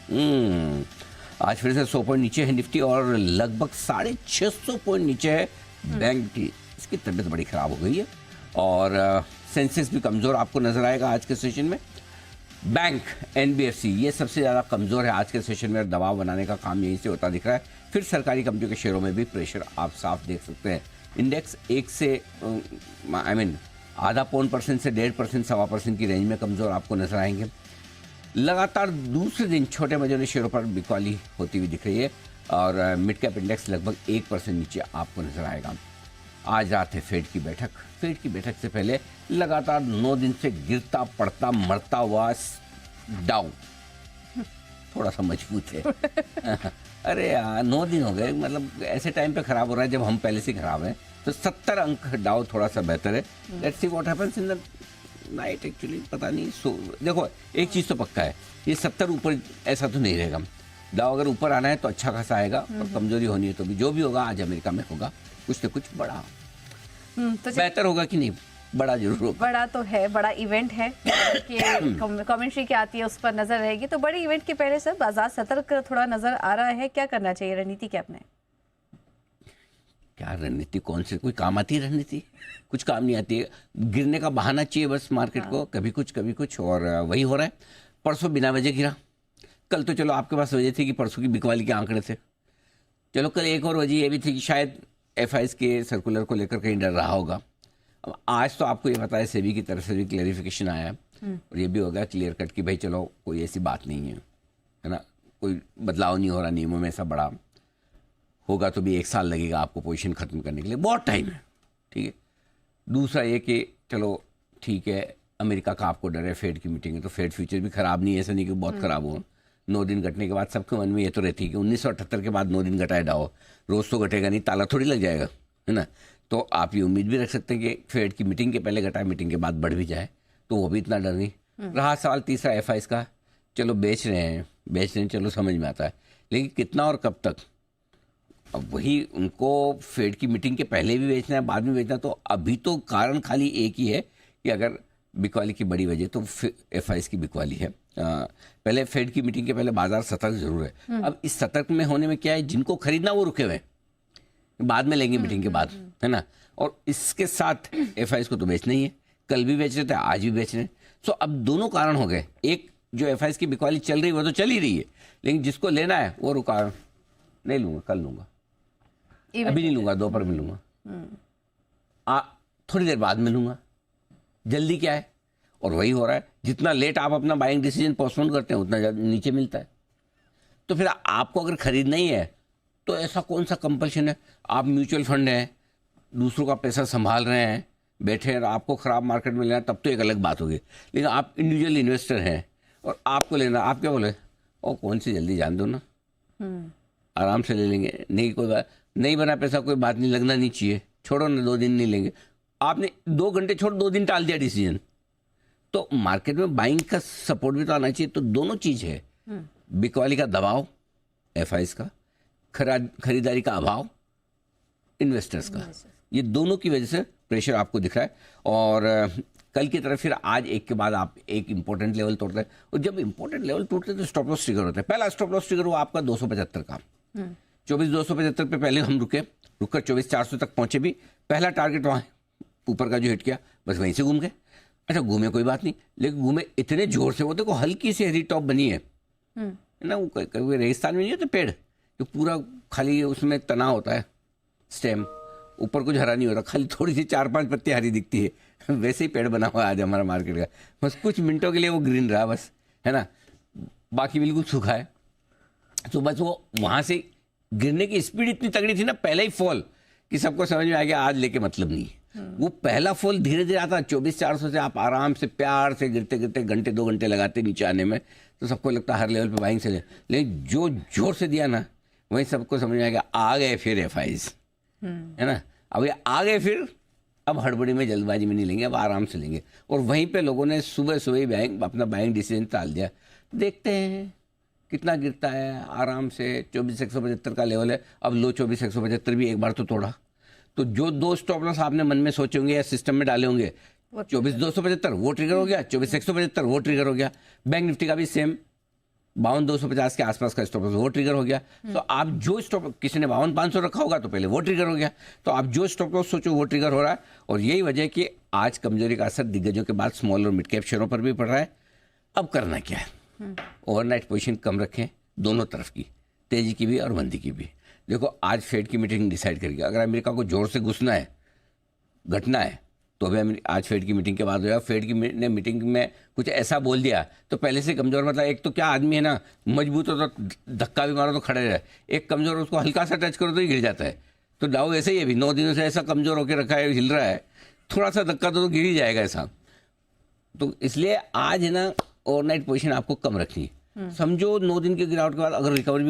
हम्म, आज फिर से 100 पॉइंट नीचे है निफ्टी और लगभग 650 पॉइंट नीचे है बैंक निफ्टी। इसकी तबीयत बड़ी खराब हो गई है और सेंसेक्स भी कमजोर आपको नजर आएगा आज के सेशन में। बैंक, एनबीएफसी ये सबसे ज़्यादा कमज़ोर है आज के सेशन में और दबाव बनाने का काम यहीं से होता दिख रहा है। फिर सरकारी कंपनियों के शेयरों में भी प्रेशर आप साफ देख सकते हैं। इंडेक्स 1 से आधा पौन % से 1.5% 1.25% की रेंज में कमज़ोर आपको नजर आएंगे। लगातार दूसरे दिन छोटे मझोले शेयरों पर बिकवाली होती हुई दिख रही है और मिड कैप इंडेक्स लगभग 1% नीचे आपको नजर आएगा। आज रात है फेड की बैठक। फेड की बैठक से पहले लगातार 9 दिन से गिरता पड़ता मरता हुआ डाउ थोड़ा सा मजबूत है। अरे यार 9 दिन हो गए, मतलब ऐसे टाइम पे खराब हो रहा है जब हम पहले से खराब हैं। तो 70 अंक डाउ थोड़ा सा बेहतर है। Let's see what happens in the night. Actually पता नहीं। देखो एक चीज़ तो पक्का है, ये 70 ऊपर ऐसा तो नहीं रहेगा। डाउ अगर ऊपर आना है तो अच्छा खासा आएगा और कमजोरी होनी है तो भी जो भी होगा आज अमेरिका में होगा कुछ न कुछ बड़ा। तो बेहतर होगा कि नहीं, बड़ा जरूर होगा। बड़ा तो है, बड़ा इवेंट है कि कमेंट्री क्या आती है उस पर नजर रहेगी। तो बड़े इवेंट के पहले सर बाजार सतर्क थोड़ा नजर आ रहा है, क्या करना चाहिए, रणनीति क्या अपने? क्या रणनीति, कौन से कोई काम आती है रणनीति? कुछ काम नहीं आती है। गिरने का बहाना चाहिए बस मार्केट को, कभी कुछ और वही हो रहा है। परसों बिना वजह गिरा। कल तो चलो आपके पास वजह थी कि परसों की बिकवाली के आंकड़े थे। चलो कल एक और वजह ये भी थी कि शायद एफआईएस के सर्कुलर को लेकर कहीं डर रहा होगा। अब आज तो आपको ये पता है सेबी की तरफ से भी क्लैरिफिकेशन आया है और ये भी होगा क्लियर कट कि भाई चलो कोई ऐसी बात नहीं है ना, कोई बदलाव नहीं हो रहा नियमों में। ऐसा बड़ा होगा तो भी 1 साल लगेगा आपको पोजीशन खत्म करने के लिए, बहुत टाइम है। ठीक है। दूसरा ये कि चलो ठीक है, अमेरिका का आपको डर है, फेड की मीटिंग है तो फेड फ्यूचर भी खराब नहीं है, ऐसा नहीं कि बहुत खराब हो। 9 दिन घटने के बाद सबके मन में ये तो रहती है कि 1978 के बाद 9 दिन घटाए डाओ, रोज तो घटेगा नहीं, ताला थोड़ी लग जाएगा, है ना। तो आप ये उम्मीद भी रख सकते हैं कि फेड की मीटिंग के पहले घटाए, मीटिंग के बाद बढ़ भी जाए, तो वो भी इतना डर नहीं रहा। सवाल तीसरा एफआईएस का, चलो बेच रहे हैं चलो समझ में आता है, लेकिन कितना और कब तक? अब वही उनको फेड की मीटिंग के पहले भी बेचना है, बाद में बेचना है। तो अभी तो कारण खाली एक ही है कि अगर बिकवाली की बड़ी वजह तो एफआईएस की बिकवाली है। पहले फेड की मीटिंग के पहले बाजार सतर्क जरूर है। अब इस सतर्क में होने में क्या है, जिनको खरीदना वो रुके हुए, बाद में लेंगे मीटिंग के बाद, है ना। और इसके साथ एफआईएस को तो बेचना ही है, कल भी बेच रहे थे, आज भी बेच रहे हैं। सो अब दोनों कारण हो गए। एक जो एफआईएस की बिकवाली चल रही है वो तो चल ही रही है, लेकिन जिसको लेना है वो रुका, नहीं लूंगा, कल लूंगा, अभी नहीं लूंगा, दोपहर में लूंगा, थोड़ी देर बाद में लूंगा, जल्दी क्या है। और वही हो रहा है, जितना लेट आप अपना बाइंग डिसीजन पोस्टपोन करते हैं उतना नीचे मिलता है। तो फिर आपको अगर खरीदना ही है तो ऐसा कौन सा कंपल्शन है? आप म्यूचुअल फंड हैं, दूसरों का पैसा संभाल रहे हैं, बैठे हैं, आपको ख़राब मार्केट में लेना तब तो एक अलग बात होगी। लेकिन आप इंडिविजुअल इन्वेस्टर हैं और आपको लेना, आप क्या बोले, ओ कौन सी जल्दी जान दो ना, आराम से ले लेंगे, नहीं कोई बात नहीं, बना पैसा कोई बात नहीं, लगना नहीं चाहिए, छोड़ो ना, 2 दिन नहीं लेंगे। आपने 2 घंटे छोड़ 2 दिन टाल दिया डिसीजन। तो मार्केट में बाइंग का सपोर्ट भी तो आना चाहिए। तो दोनों चीज है, बिकवाली का दबाव एफआईएस का, खरीदारी का अभाव इन्वेस्टर्स का, ये दोनों की वजह से प्रेशर आपको दिख रहा है। और कल की तरफ फिर आज एक के बाद आप एक इंपॉर्टेंट लेवल तोड़ते हैं और जब इंपॉर्टेंट लेवल टूटते हैं तो स्टॉप लॉस ट्रिगर होता है। पहला स्टॉप लॉस ट्रिगर हुआ आपका 275 का, 24,275 पे पहले हम रुककर 24,400 तक पहुंचे भी। पहला टारगेट वहाँ ऊपर का जो हिट किया बस वहीं से घूम गए। अच्छा घूमे कोई बात नहीं, लेकिन घूमे इतने जोर से, वो देखो हल्की सी हरी टॉप बनी है ना, वो कभी रेगिस्तान में नहीं होता पेड़ जो पूरा खाली उसमें तना होता है, स्टेम ऊपर कुछ हरा नहीं होता, खाली थोड़ी सी 4-5 पत्ती हरी दिखती है, वैसे ही पेड़ बना हुआ है आज हमारा मार्केट का। बस कुछ मिनटों के लिए वो ग्रीन रहा बस, है ना, बाकी बिल्कुल सूखा है। तो बस वो वहाँ से गिरने की स्पीड इतनी तगड़ी थी ना, पहले ही फॉल, कि सबको समझ में आ गया आज लेके मतलब नहीं है। वो पहला फॉल धीरे धीरे आता, 24,400 से आप आराम से प्यार से गिरते गिरते घंटे 2 घंटे लगाते नीचे आने में, तो सबको लगता है हर लेवल पे बाइंग से ले। लेकिन जो जोर से दिया ना, वहीं सबको समझ में आ गया आ गए फिर एफआईएस, है ना। अब ये आ गए फिर, अब हड़बड़ी में जल्दबाजी में नहीं लेंगे, अब आराम से लेंगे। और वहीं पे लोगों ने सुबह सुबह ही अपना बाइंग डिसीजन टाल दिया। देखते हैं कितना गिरता है, आराम से 24,175 का लेवल है, अब लो 24,175 भी एक बार तो तोड़ा। तो जो 2 स्टॉप लॉस आपने मन में सोचे होंगे या सिस्टम में डाले होंगे, 24,275 वो ट्रिगर हो गया, 24,175 वो ट्रिगर हो गया। बैंक निफ्टी का भी सेम, 52,250 के आसपास का स्टॉप लॉस वो ट्रिगर हो गया। तो आप जो स्टॉप, किसी ने 52,500 रखा होगा तो पहले वो ट्रिगर हो गया, तो आप जो स्टॉप लॉस सोचो वो ट्रिगर हो रहा है। और यही वजह है कि आज कमजोरी का असर दिग्गजों के बाद स्मॉल और मिड कैप शेयरों पर भी पड़ रहा है। अब करना क्या है, ओवरनाइट पोजीशन कम रखें, दोनों तरफ की, तेजी की भी और मंदी की भी। देखो आज फेड की मीटिंग डिसाइड करेगी, अगर अमेरिका को जोर से घुसना है, घटना है, तो अभी आज फेड की मीटिंग के बाद होगा, फेड की ने मीटिंग में कुछ ऐसा बोल दिया तो पहले से कमजोर, मतलब एक तो क्या आदमी है ना, मजबूत हो तो धक्का भी मारो तो खड़े रहे, एक कमजोर उसको हल्का सा टच करो तो ही गिर जाता है। तो डाउ ऐसे ही अभी 9 दिनों से ऐसा कमजोर होकर रखा है, हिल रहा है, थोड़ा सा धक्का तो गिर ही जाएगा ऐसा। तो इसलिए आज है ना ओवरनाइट पोजीशन आपको कम रखनी है। समझो 9 दिन के गिरावट के बाद अगर रिकवरी भी